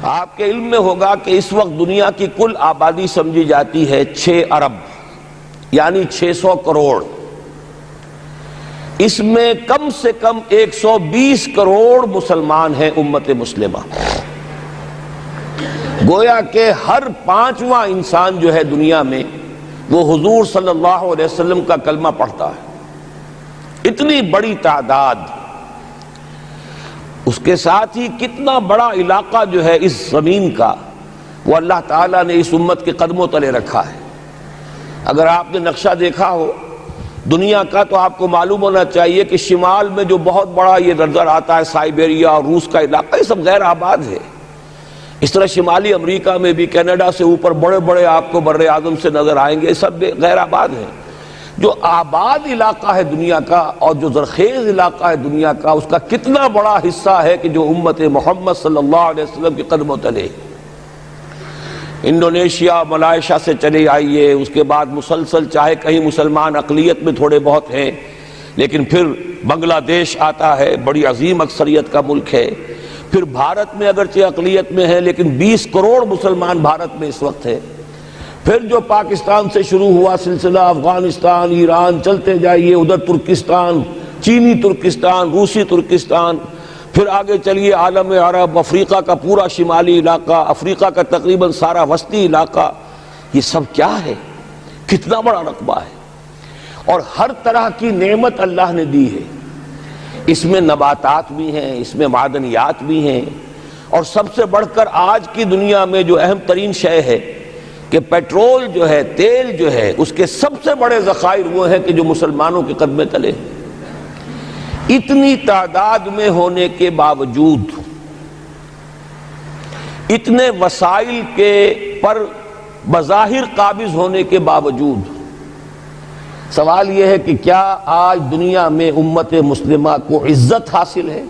آپ کے علم میں ہوگا کہ اس وقت دنیا کی کل آبادی سمجھی جاتی ہے 6 ارب یعنی 600 کروڑ. اس میں کم سے کم 120 کروڑ مسلمان ہیں امت مسلمہ. گویا کہ ہر 5واں انسان جو ہے دنیا میں وہ حضور صلی اللہ علیہ وسلم کا کلمہ پڑھتا ہے. اتنی بڑی تعداد. اس کے ساتھ ہی کتنا بڑا علاقہ جو ہے اس زمین کا وہ اللہ تعالیٰ نے اس امت کے قدموں تلے رکھا ہے. اگر آپ نے نقشہ دیکھا ہو دنیا کا تو آپ کو معلوم ہونا چاہیے کہ شمال میں جو بہت بڑا یہ نظر آتا ہے سائبیریا اور روس کا علاقہ، یہ سب غیر آباد ہے. اس طرح شمالی امریکہ میں بھی کینیڈا سے اوپر بڑے بڑے آپ کو بر اعظم سے نظر آئیں گے، سب غیر آباد ہیں. جو آباد علاقہ ہے دنیا کا اور جو زرخیز علاقہ ہے دنیا کا، اس کا کتنا بڑا حصہ ہے کہ جو امت محمد صلی اللہ علیہ وسلم کے قدموں تلے. انڈونیشیا ملائیشیا سے چلے آئیے، اس کے بعد مسلسل چاہے کہیں مسلمان اقلیت میں تھوڑے بہت ہیں، لیکن پھر بنگلہ دیش آتا ہے، بڑی عظیم اکثریت کا ملک ہے. پھر بھارت میں اگرچہ اقلیت میں ہے لیکن 20 کروڑ مسلمان بھارت میں اس وقت ہے. پھر جو پاکستان سے شروع ہوا سلسلہ، افغانستان، ایران، چلتے جائیے ادھر ترکستان، چینی ترکستان، روسی ترکستان، پھر آگے چلیے عالم عرب، افریقہ کا پورا شمالی علاقہ، افریقہ کا تقریباً سارا وسطی علاقہ. یہ سب کیا ہے؟ کتنا بڑا رقبہ ہے. اور ہر طرح کی نعمت اللہ نے دی ہے. اس میں نباتات بھی ہیں، اس میں معدنیات بھی ہیں، اور سب سے بڑھ کر آج کی دنیا میں جو اہم ترین شے ہے کہ پیٹرول جو ہے، تیل جو ہے، اس کے سب سے بڑے ذخائر وہ ہیں کہ جو مسلمانوں کے قدمے تلے. اتنی تعداد میں ہونے کے باوجود، اتنے وسائل کے پر بظاہر قابض ہونے کے باوجود، سوال یہ ہے کہ کیا آج دنیا میں امت مسلمہ کو عزت حاصل ہے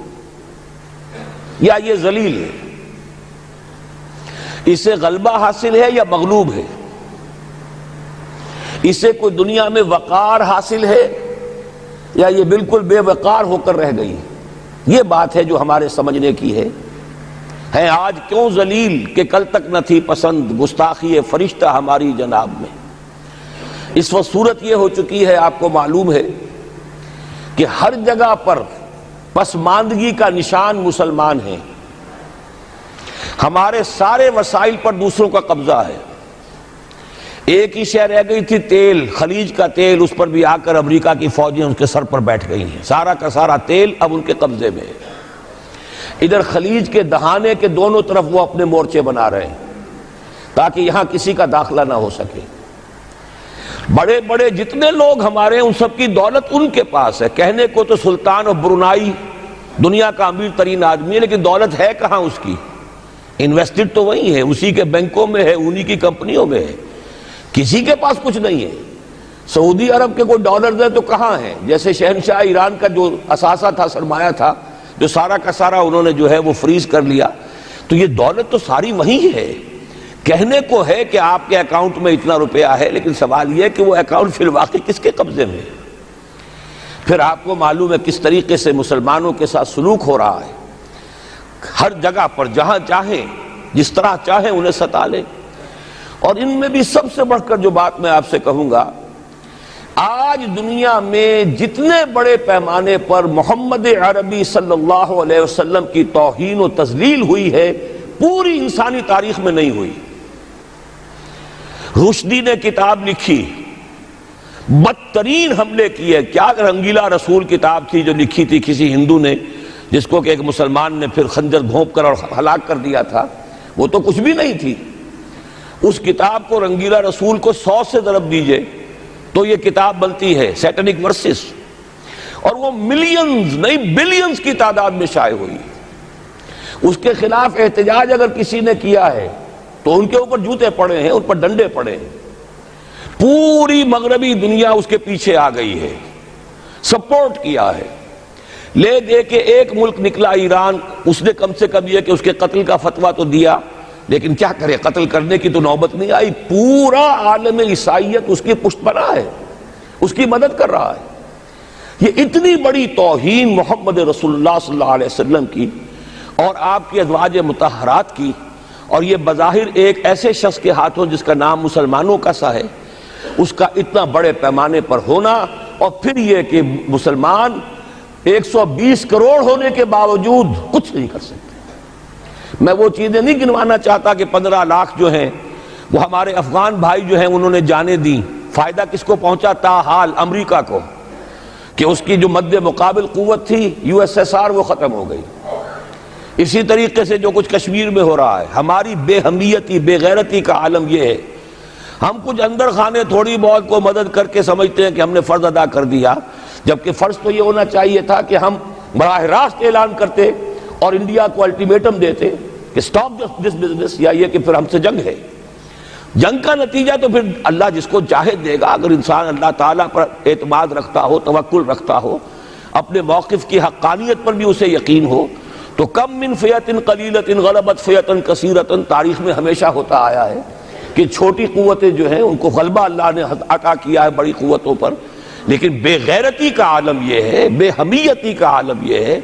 یا یہ ذلیل ہے؟ اسے غلبہ حاصل ہے یا مغلوب ہے؟ اسے کوئی دنیا میں وقار حاصل ہے یا یہ بالکل بے وقار ہو کر رہ گئی؟ یہ بات ہے جو ہمارے سمجھنے کی ہے. آج کیوں ذلیل کہ کل تک نہ تھی پسند گستاخی فرشتہ ہماری جناب میں. اس وقت صورت یہ ہو چکی ہے، آپ کو معلوم ہے کہ ہر جگہ پر پسماندگی کا نشان مسلمان ہیں. ہمارے سارے وسائل پر دوسروں کا قبضہ ہے. ایک ہی شے رہ گئی تھی تیل، خلیج کا تیل، اس پر بھی آ کر امریکہ کی فوجیں ان کے سر پر بیٹھ گئی ہیں. سارا کا سارا تیل اب ان کے قبضے میں ہے. ادھر خلیج کے دہانے کے دونوں طرف وہ اپنے مورچے بنا رہے ہیں تاکہ یہاں کسی کا داخلہ نہ ہو سکے. بڑے بڑے جتنے لوگ ہمارے ہیں ان سب کی دولت ان کے پاس ہے. کہنے کو تو سلطان و برونائی دنیا کا امیر ترین آدمی ہے، لیکن دولت ہے کہاں اس کی؟ انویسٹڈ تو وہی ہے، اسی کے بینکوں میں ہے، انہی کی کمپنیوں میں ہے. کسی کے پاس کچھ نہیں ہے. سعودی عرب کے کوئی ڈالرز ہیں تو کہاں ہیں؟ جیسے شہنشاہ ایران کا جو اثاثہ تھا، سرمایہ تھا، جو سارا کا سارا انہوں نے جو ہے وہ فریز کر لیا. تو یہ دولت تو ساری وہی ہے. کہنے کو ہے کہ آپ کے اکاؤنٹ میں اتنا روپیہ ہے، لیکن سوال یہ ہے کہ وہ اکاؤنٹ فی الواقع کس کے قبضے میں ہے؟ پھر آپ کو معلوم ہے کس طریقے سے مسلمانوں کے ساتھ سلوک ہو رہا ہے. ہر جگہ پر جہاں چاہیں، جس طرح چاہیں انہیں ستا لیں. اور ان میں بھی سب سے بڑھ کر جو بات میں آپ سے کہوں گا، آج دنیا میں جتنے بڑے پیمانے پر محمد عربی صلی اللہ علیہ وسلم کی توہین و تذلیل ہوئی ہے، پوری انسانی تاریخ میں نہیں ہوئی. رشدی نے کتاب لکھی، بدترین حملے کیے. کیا رنگیلا رسول کتاب تھی جو لکھی تھی کسی ہندو نے، جس کو کہ ایک مسلمان نے پھر خنجر گھونپ کر اور ہلاک کر دیا تھا. وہ تو کچھ بھی نہیں تھی. اس کتاب کو رنگیلا رسول کو 100 سے ضرب دیجئے تو یہ کتاب بنتی ہے سیٹنک ورسز، اور وہ ملینز نہیں بلینز کی تعداد میں شائع ہوئی. اس کے خلاف احتجاج اگر کسی نے کیا ہے تو ان کے اوپر جوتے پڑے ہیں، ان پر ڈنڈے پڑے ہیں. پوری مغربی دنیا اس کے پیچھے آ گئی ہے، سپورٹ کیا ہے. لے دے کے ایک ملک نکلا ایران، اس نے کم سے کم یہ کہ اس کے قتل کا فتویٰ تو دیا، لیکن کیا کرے، قتل کرنے کی تو نوبت نہیں آئی. پورا عالم عیسائیت اس کی پشت پناہ ہے، اس کی مدد کر رہا ہے. یہ اتنی بڑی توہین محمد رسول اللہ صلی اللہ علیہ وسلم کی اور آپ کی ازواج مطہرات کی اور یہ بظاہر ایک ایسے شخص کے ہاتھوں جس کا نام مسلمانوں کا سا ہے، اس کا اتنا بڑے پیمانے پر ہونا، اور پھر یہ کہ مسلمان 120 کروڑ ہونے کے باوجود کچھ نہیں کر سکتے۔ میں وہ چیزیں نہیں گنوانا چاہتا کہ 15 لاکھ جو ہیں وہ ہمارے افغان بھائی جو ہیں انہوں نے جانیں دیں، فائدہ کس کو پہنچا؟ تاحال امریکہ کو، کہ اس کی جو مد مقابل قوت تھی USSR وہ ختم ہو گئی۔ اسی طریقے سے جو کچھ کشمیر میں ہو رہا ہے، ہماری بے ہمیتی، بے غیرتی کا عالم یہ ہے، ہم کچھ اندر خانے تھوڑی بہت کو مدد کر کے سمجھتے ہیں کہ ہم نے فرض ادا کر دیا، جبکہ فرض تو یہ ہونا چاہیے تھا کہ ہم براہ راست اعلان کرتے اور انڈیا کو الٹیمیٹم دیتے کہ سٹاپ دس بزنس، یا یہ کہ پھر ہم سے جنگ ہے۔ جنگ کا نتیجہ تو پھر اللہ جس کو چاہے دے گا، اگر انسان اللہ تعالیٰ پر اعتماد رکھتا ہو، توکل رکھتا ہو، اپنے موقف کی حقانیت پر بھی اسے یقین ہو، تو کم من فیۃ قلیلۃ غلبت فیۃ کثیرۃ، تاریخ میں ہمیشہ ہوتا آیا ہے کہ چھوٹی قوتیں جو ہیں ان کو غلبہ اللہ نے عطا کیا ہے بڑی قوتوں پر، لیکن بے غیرتی کا عالم یہ ہے، بے حمیتی کا عالم یہ ہے،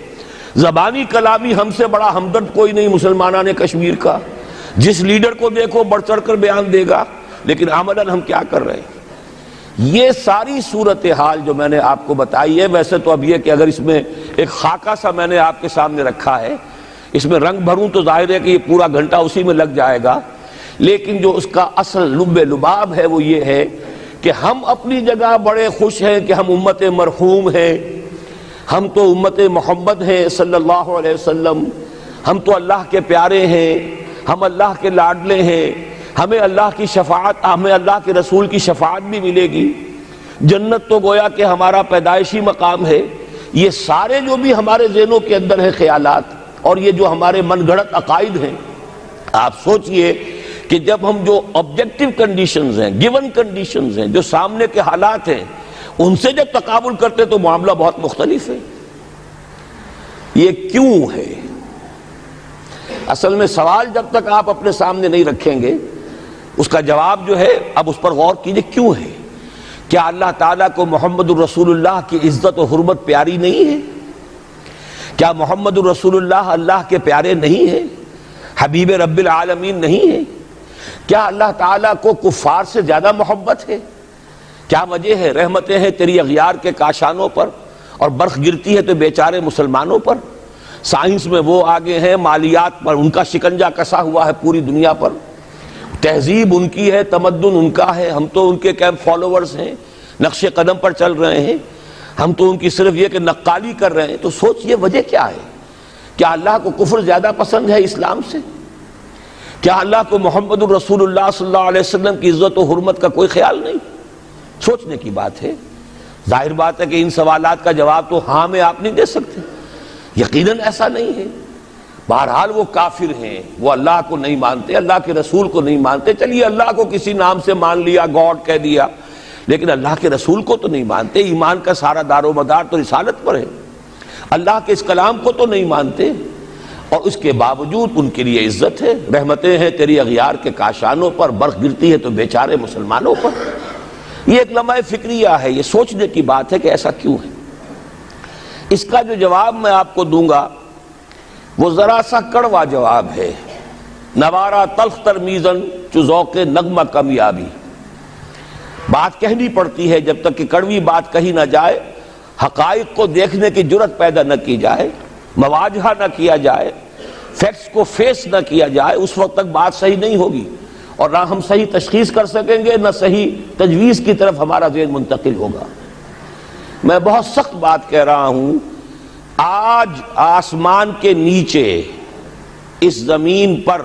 زبانی کلامی ہم سے بڑا ہمدرد کوئی نہیں مسلمانان کشمیر کا، جس لیڈر کو دیکھو بڑھ چڑھ کر بیان دے گا، لیکن عملاً ہم کیا کر رہے ہیں؟ یہ ساری صورتحال جو میں نے آپ کو بتائی ہے، ویسے تو اب یہ کہ اگر اس میں ایک خاکہ سا میں نے آپ کے سامنے رکھا ہے، اس میں رنگ بھروں تو ظاہر ہے کہ یہ پورا گھنٹہ اسی میں لگ جائے گا، لیکن جو اس کا اصل لب لباب ہے وہ یہ ہے کہ ہم اپنی جگہ بڑے خوش ہیں کہ ہم امت مرحوم ہیں، ہم تو امت محمد ہیں صلی اللہ علیہ وسلم، ہم تو اللہ کے پیارے ہیں، ہم اللہ کے لاڈلے ہیں، ہمیں اللہ کی شفاعت، ہمیں اللہ کے رسول کی شفاعت بھی ملے گی، جنت تو گویا کہ ہمارا پیدائشی مقام ہے۔ یہ سارے جو بھی ہمارے ذہنوں کے اندر ہیں خیالات، اور یہ جو ہمارے من گھڑت عقائد ہیں، آپ سوچئے کہ جب ہم جو آبجیکٹیو کنڈیشنز ہیں، گیون کنڈیشنز ہیں، جو سامنے کے حالات ہیں، ان سے جب تقابل کرتے تو معاملہ بہت مختلف ہے۔ یہ کیوں ہے؟ اصل میں سوال جب تک آپ اپنے سامنے نہیں رکھیں گے، اس کا جواب جو ہے اب اس پر غور کیجئے، کیوں ہے؟ کیا اللہ تعالیٰ کو محمد الرسول اللہ کی عزت و حرمت پیاری نہیں ہے؟ کیا محمد الرسول اللہ اللہ کے پیارے نہیں ہیں؟ حبیب رب العالمین نہیں ہے؟ کیا اللہ تعالیٰ کو کفار سے زیادہ محبت ہے؟ کیا وجہ ہے؟ رحمتیں ہیں تیری اغیار کے کاشانوں پر، اور برف گرتی ہے تو بیچارے مسلمانوں پر۔ سائنس میں وہ آگے ہیں، مالیات پر ان کا شکنجہ کسا ہوا ہے پوری دنیا پر، تہذیب ان کی ہے، تمدن ان کا ہے، ہم تو ان کے کیمپ فالوورز ہیں، نقش قدم پر چل رہے ہیں، ہم تو ان کی صرف یہ کہ نقالی کر رہے ہیں۔ تو سوچئے وجہ کیا ہے؟ کیا اللہ کو کفر زیادہ پسند ہے اسلام سے؟ کیا اللہ کو محمد الرسول اللہ صلی اللہ علیہ وسلم کی عزت و حرمت کا کوئی خیال نہیں؟ سوچنے کی بات ہے۔ ظاہر بات ہے کہ ان سوالات کا جواب تو ہاں میں آپ نہیں دے سکتے، یقیناً ایسا نہیں ہے۔ بہرحال وہ کافر ہیں، وہ اللہ کو نہیں مانتے، اللہ کے رسول کو نہیں مانتے، چلیے اللہ کو کسی نام سے مان لیا، گاڈ کہہ دیا، لیکن اللہ کے رسول کو تو نہیں مانتے۔ ایمان کا سارا دار و مدار تو رسالت پر ہے، اللہ کے اس کلام کو تو نہیں مانتے، اور اس کے باوجود ان کے لیے عزت ہے۔ رحمتیں ہیں تیری اغیار کے کاشانوں پر، برف گرتی ہے تو بیچارے مسلمانوں پر۔ یہ ایک لمحہ فکریہ ہے، یہ سوچنے کی بات ہے کہ ایسا کیوں ہے۔ اس کا جو جواب میں آپ کو دوں گا وہ ذرا سا کڑوا جواب ہے۔ نوارا تلخ ترمیزن چو ذوق نغمہ کمیابی، بات کہنی پڑتی ہے جب تک کہ کڑوی بات کہی نہ جائے، حقائق کو دیکھنے کی جرت پیدا نہ کی جائے، مواجہہ نہ کیا جائے، فیکٹس کو فیس نہ کیا جائے، اس وقت تک بات صحیح نہیں ہوگی، اور نہ ہم صحیح تشخیص کر سکیں گے، نہ صحیح تجویز کی طرف ہمارا ذہن منتقل ہوگا۔ میں بہت سخت بات کہہ رہا ہوں، آج آسمان کے نیچے اس زمین پر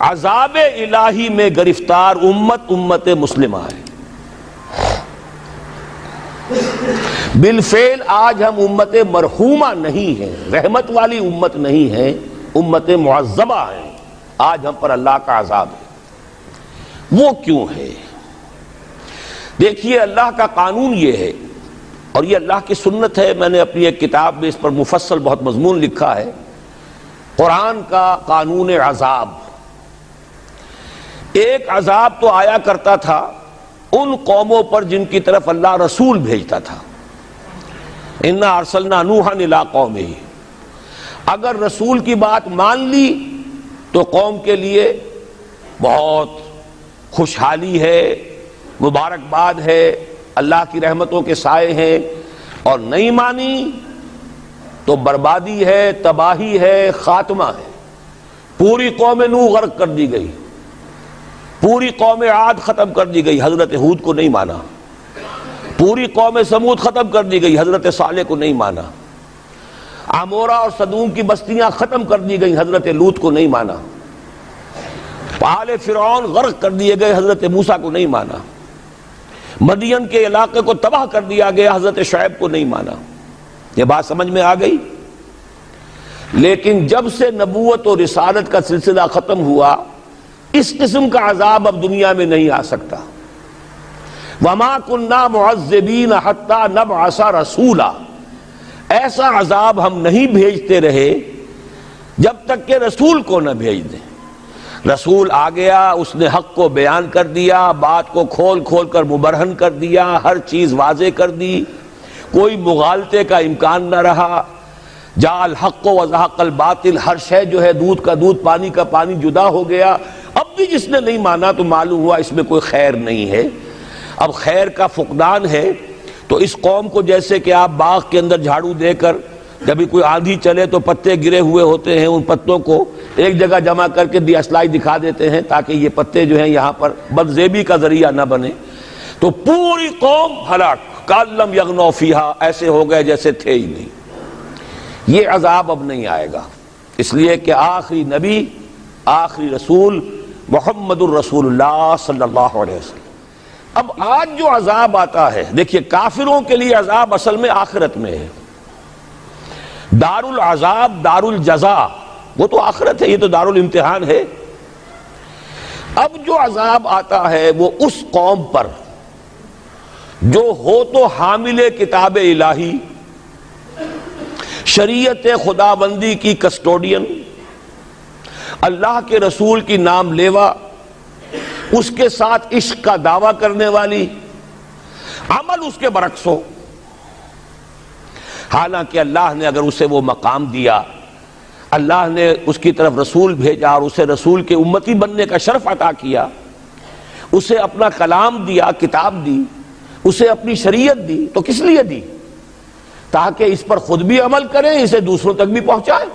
عذاب الہی میں گرفتار امت مسلمہ ہے۔ بالفعل آج ہم امت مرحومہ نہیں ہیں، رحمت والی امت نہیں ہے، امت معذبہ ہیں۔ آج ہم پر اللہ کا عذاب ہے۔ وہ کیوں ہے؟ دیکھیے اللہ کا قانون یہ ہے، اور یہ اللہ کی سنت ہے، میں نے اپنی ایک کتاب میں اس پر مفصل بہت مضمون لکھا ہے، قرآن کا قانون عذاب۔ ایک عذاب تو آیا کرتا تھا ان قوموں پر جن کی طرف اللہ رسول بھیجتا تھا، اِنَّا أَرْسَلْنَا نُوحًا إِلَىٰ قَوْمِهِ، اگر رسول کی بات مان لی تو قوم کے لیے بہت خوشحالی ہے، مبارکباد ہے، اللہ کی رحمتوں کے سائے ہیں، اور نہیں مانی تو بربادی ہے، تباہی ہے، خاتمہ ہے۔ پوری قوم نوح غرق کر دی گئی، پوری قوم عاد ختم کر دی گئی، حضرت ہود کو نہیں مانا۔ پوری قوم سمود ختم کر دی گئی، حضرت صالح کو نہیں مانا۔ عمورہ اور صدوم کی بستیاں ختم کر دی گئی، حضرت لوط کو نہیں مانا۔ آل فرعون غرق کر دیے گئے، حضرت موسیٰ کو نہیں مانا۔ مدین کے علاقے کو تباہ کر دیا گیا، حضرت شعیب کو نہیں مانا۔ یہ بات سمجھ میں آ گئی؟ لیکن جب سے نبوت اور رسالت کا سلسلہ ختم ہوا، اس قسم کا عذاب اب دنیا میں نہیں آ سکتا۔ وَمَا كُنَّا مُعَذِّبِينَ حَتَّى نَبْعَثَ رَسُولًا، ایسا عذاب ہم نہیں بھیجتے رہے جب تک کہ رسول کو نہ بھیج دیں۔ رسول آ گیا، اس نے حق کو بیان کر دیا، بات کو کھول کھول کر مبرہن کر دیا، ہر چیز واضح کر دی، کوئی مغالطے کا امکان نہ رہا۔ جاء الحق وزهق الباطل، ہر شے جو ہے دودھ کا دودھ، پانی کا پانی جدا ہو گیا۔ اب بھی جس نے نہیں مانا تو معلوم ہوا اس میں کوئی خیر نہیں ہے، اب خیر کا فقدان ہے۔ تو اس قوم کو جیسے کہ آپ باغ کے اندر جھاڑو دے کر جب بھی کوئی آندھی چلے تو پتے گرے ہوئے ہوتے ہیں، ان پتوں کو ایک جگہ جمع کر کے دیاسلائی دکھا دیتے ہیں تاکہ یہ پتے جو ہیں یہاں پر بدزیبی کا ذریعہ نہ بنے، تو پوری قوم ہلاک، کالم یغنوا فیہا، ایسے ہو گئے جیسے تھے ہی نہیں۔ یہ عذاب اب نہیں آئے گا، اس لیے کہ آخری نبی، آخری رسول محمد الرسول اللہ صلی اللہ علیہ وسلم۔ اب آج جو عذاب آتا ہے، دیکھیے کافروں کے لیے عذاب اصل میں آخرت میں ہے۔ دار العذاب، دار الجزا، وہ تو آخرت ہے، یہ تو دار الامتحان ہے۔ اب جو عذاب آتا ہے وہ اس قوم پر جو ہو تو حامل کتاب الہی، شریعت خداوندی کی کسٹوڈین، اللہ کے رسول کی نام لیوا، اس کے ساتھ عشق کا دعویٰ کرنے والی، عمل اس کے برعکس ہو۔ حالانکہ اللہ نے اگر اسے وہ مقام دیا، اللہ نے اس کی طرف رسول بھیجا اور اسے رسول کے امتی بننے کا شرف عطا کیا، اسے اپنا کلام دیا، کتاب دی، اسے اپنی شریعت دی، تو کس لیے دی؟ تاکہ اس پر خود بھی عمل کریں، اسے دوسروں تک بھی پہنچائیں۔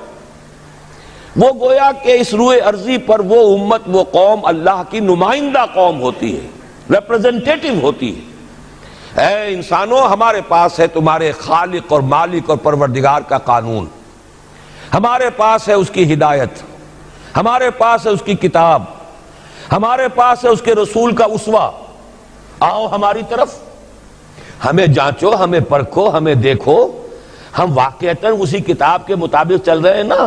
وہ گویا کہ اس روئے ارضی پر وہ امت، وہ قوم اللہ کی نمائندہ قوم ہوتی ہے، ریپرزنٹیٹو ہوتی ہے۔ اے انسانوں، ہمارے پاس ہے تمہارے خالق اور مالک اور پروردگار کا قانون، ہمارے پاس ہے اس کی ہدایت، ہمارے پاس ہے اس کی کتاب، ہمارے پاس ہے اس کے رسول کا اسوہ۔ آؤ ہماری طرف، ہمیں جانچو، ہمیں پرکھو، ہمیں دیکھو، ہم واقعتاً اسی کتاب کے مطابق چل رہے ہیں نا؟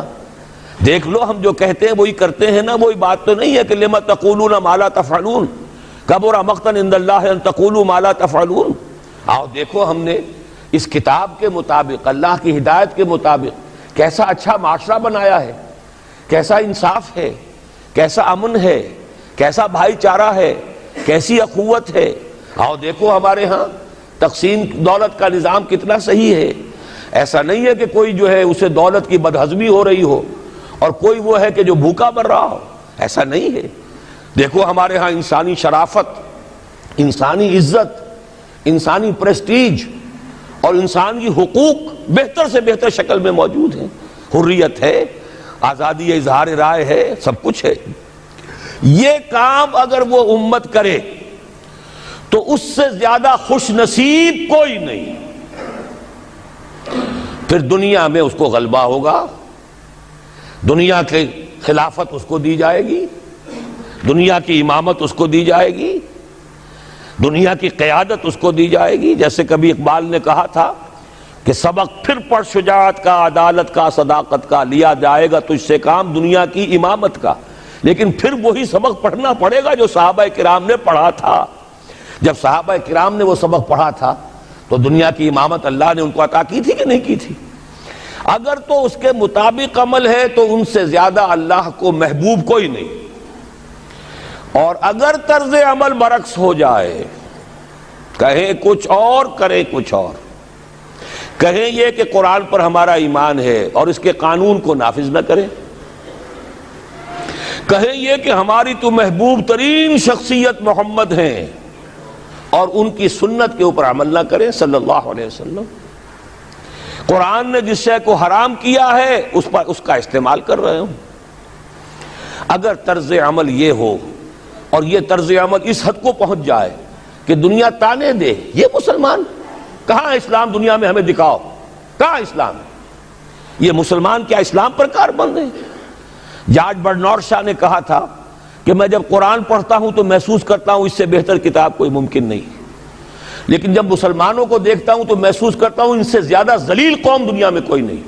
دیکھ لو ہم جو کہتے ہیں وہی کرتے ہیں نا؟ وہی بات تو نہیں ہے کہ لما تقولون ما لا تفعلون، کبر مقتا عند اللہ ان تقولوا ما لا تفعلون۔ آؤ دیکھو ہم نے اس کتاب کے مطابق، اللہ کی ہدایت کے مطابق کیسا اچھا معاشرہ بنایا ہے، کیسا انصاف ہے، کیسا امن ہے، کیسا بھائی چارہ ہے، کیسی اخوت ہے۔ آؤ دیکھو ہمارے ہاں تقسیم دولت کا نظام کتنا صحیح ہے۔ ایسا نہیں ہے کہ کوئی جو ہے اسے دولت کی بدہضمی ہو رہی ہو اور کوئی وہ ہے کہ جو بھوکا مر رہا ہو، ایسا نہیں ہے۔ دیکھو ہمارے ہاں انسانی شرافت، انسانی عزت، انسانی پریسٹیج اور انسانی حقوق بہتر سے بہتر شکل میں موجود ہیں، حریت ہے، آزادی اظہار رائے ہے، سب کچھ ہے۔ یہ کام اگر وہ امت کرے تو اس سے زیادہ خوش نصیب کوئی نہیں۔ پھر دنیا میں اس کو غلبہ ہوگا، دنیا کی خلافت اس کو دی جائے گی، دنیا کی امامت اس کو دی جائے گی، دنیا کی قیادت اس کو دی جائے گی۔ جیسے کبھی اقبال نے کہا تھا کہ سبق پھر پڑھ شجاعت کا، عدالت کا، صداقت کا، لیا جائے گا تجھ سے کام دنیا کی امامت کا۔ لیکن پھر وہی سبق پڑھنا پڑے گا جو صحابہ کرام نے پڑھا تھا۔ جب صحابہ کرام نے وہ سبق پڑھا تھا تو دنیا کی امامت اللہ نے ان کو عطا کی تھی کہ نہیں کی تھی؟ اگر تو اس کے مطابق عمل ہے تو ان سے زیادہ اللہ کو محبوب کوئی نہیں، اور اگر طرز عمل برعکس ہو جائے، کہیں کچھ اور کریں کچھ اور، کہیں یہ کہ قرآن پر ہمارا ایمان ہے اور اس کے قانون کو نافذ نہ کریں، کہیں یہ کہ ہماری تو محبوب ترین شخصیت محمد ہیں اور ان کی سنت کے اوپر عمل نہ کریں صلی اللہ علیہ وسلم. قرآن نے جس شے کو حرام کیا ہے اس کا استعمال کر رہے ہوں. اگر طرز عمل یہ ہو اور یہ طرز عمل اس حد کو پہنچ جائے کہ دنیا تانے دے یہ مسلمان کہاں اسلام دنیا میں ہمیں دکھاؤ, کہاں اسلام ہے؟ یہ مسلمان کیا اسلام پر کاربند ہیں؟ جارج برنارڈ شاہ نے کہا تھا کہ میں جب قرآن پڑھتا ہوں تو محسوس کرتا ہوں اس سے بہتر کتاب کوئی ممکن نہیں, لیکن جب مسلمانوں کو دیکھتا ہوں تو محسوس کرتا ہوں ان سے زیادہ ذلیل قوم دنیا میں کوئی نہیں.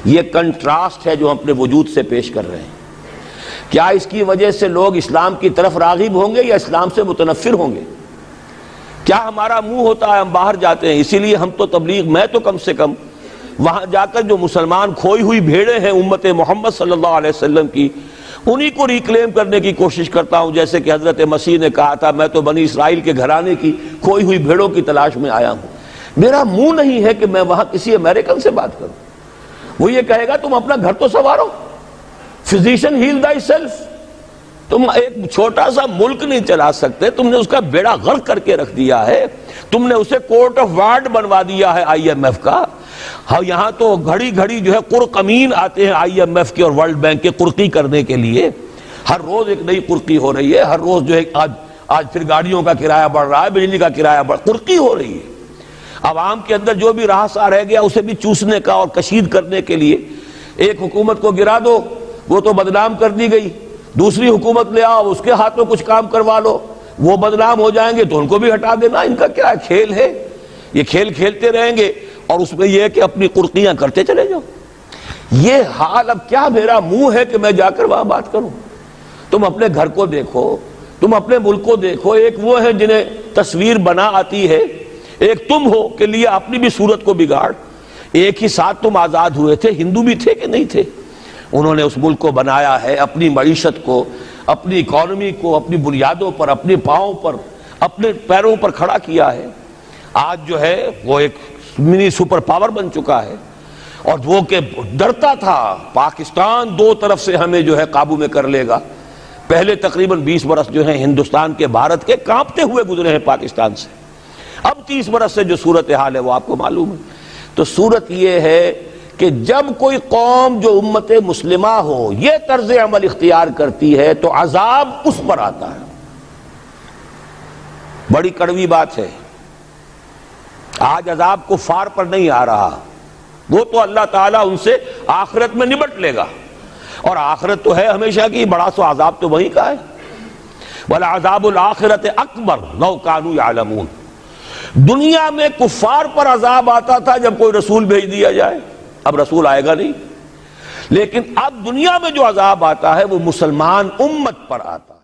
یہ کنٹراسٹ ہے جو ہم اپنے وجود سے پیش کر رہے ہیں. کیا اس کی وجہ سے لوگ اسلام کی طرف راغب ہوں گے یا اسلام سے متنفر ہوں گے؟ کیا ہمارا منہ ہوتا ہے ہم باہر جاتے ہیں؟ اسی لیے ہم تو تبلیغ, میں تو کم سے کم وہاں جا کر جو مسلمان کھوئی ہوئی بھیڑیں ہیں امت محمد صلی اللہ علیہ وسلم کی, انہی کو ریکلیم کرنے کی کوشش کرتا ہوں. جیسے کہ حضرت مسیح نے کہا تھا میں تو بنی اسرائیل کے گھرانے کی کھوئی ہوئی بھیڑوں کی تلاش میں آیا ہوں. میرا منہ نہیں ہے کہ میں وہاں کسی امریکن سے بات کروں. وہ یہ کہے گا تم اپنا گھر تو سنوارو, فزیشین ہیل تھائی سیلف. تم ایک چھوٹا سا ملک نہیں چلا سکتے, تم نے اس کا بیڑا غرق کر کے رکھ دیا ہے. تم نے اسے کورٹ آف وارڈ بنوا دیا ہے آئی ایم ایف کا. یہاں تو گھڑی گھڑی جو ہے قرقمین آتے ہیں آئی ایم ایف کے اور ورلڈ بینک کے قرقی کرنے کے لیے. ہر روز ایک نئی قرقی ہو رہی ہے, ہر روز جو ہے آج پھر گاڑیوں کا کرایہ بڑھ رہا ہے, بجلی کا کرایہ قرقی ہو رہی ہے. عوام کے اندر جو بھی راہ رہ گیا اسے بھی چوسنے کا اور کشید کرنے کے لیے. ایک حکومت کو گرا دو, وہ تو بدنام کر دی گئی, دوسری حکومت لے آؤ اس کے ہاتھوں کچھ کام کروا لو, وہ بدنام ہو جائیں گے تو ان کو بھی ہٹا دینا. ان کا کیا کھیل ہے؟ یہ کھیل کھیلتے رہیں گے اور اس میں یہ ہے کہ اپنی قرقیاں کرتے چلے جاؤ. یہ حال اب کیا میرا منہ ہے کہ میں جا کر وہاں بات کروں؟ تم اپنے گھر کو دیکھو, تم اپنے ملک کو دیکھو. ایک وہ ہے جنہیں تصویر بنا آتی ہے, ایک تم ہو کہ لیے اپنی بھی صورت کو بگاڑ. ایک ہی ساتھ تم آزاد ہوئے تھے, ہندو بھی تھے کہ نہیں تھے. انہوں نے اس ملک کو بنایا ہے, اپنی معیشت کو, اپنی اکانومی کو اپنی بنیادوں پر, اپنے پاؤں پر, اپنے پیروں پر کھڑا کیا ہے. آج جو ہے وہ ایک منی سپر پاور بن چکا ہے. اور وہ کہ ڈرتا تھا پاکستان دو طرف سے ہمیں جو ہے قابو میں کر لے گا. پہلے تقریباً 20 برس جو ہیں ہندوستان کے, بھارت کے کانپتے ہوئے گزرے ہیں پاکستان سے. اب 30 برس سے جو صورتحال ہے وہ آپ کو معلوم ہے. تو صورت یہ ہے کہ جب کوئی قوم جو امت مسلمہ ہو یہ طرز عمل اختیار کرتی ہے تو عذاب اس پر آتا ہے. بڑی کڑوی بات ہے. آج عذاب کفار پر نہیں آ رہا, وہ تو اللہ تعالیٰ ان سے آخرت میں نبٹ لے گا, اور آخرت تو ہے ہمیشہ کی, بڑا سو عذاب تو وہی کا ہے. وَلَعَذَابُ الْآخِرَةِ أَكْبَرُ لَوْ كَانُوا يَعْلَمُونَ. دنیا میں کفار پر عذاب آتا تھا جب کوئی رسول بھیج دیا جائے, اب رسول آئے گا نہیں, لیکن اب دنیا میں جو عذاب آتا ہے وہ مسلمان امت پر آتا ہے.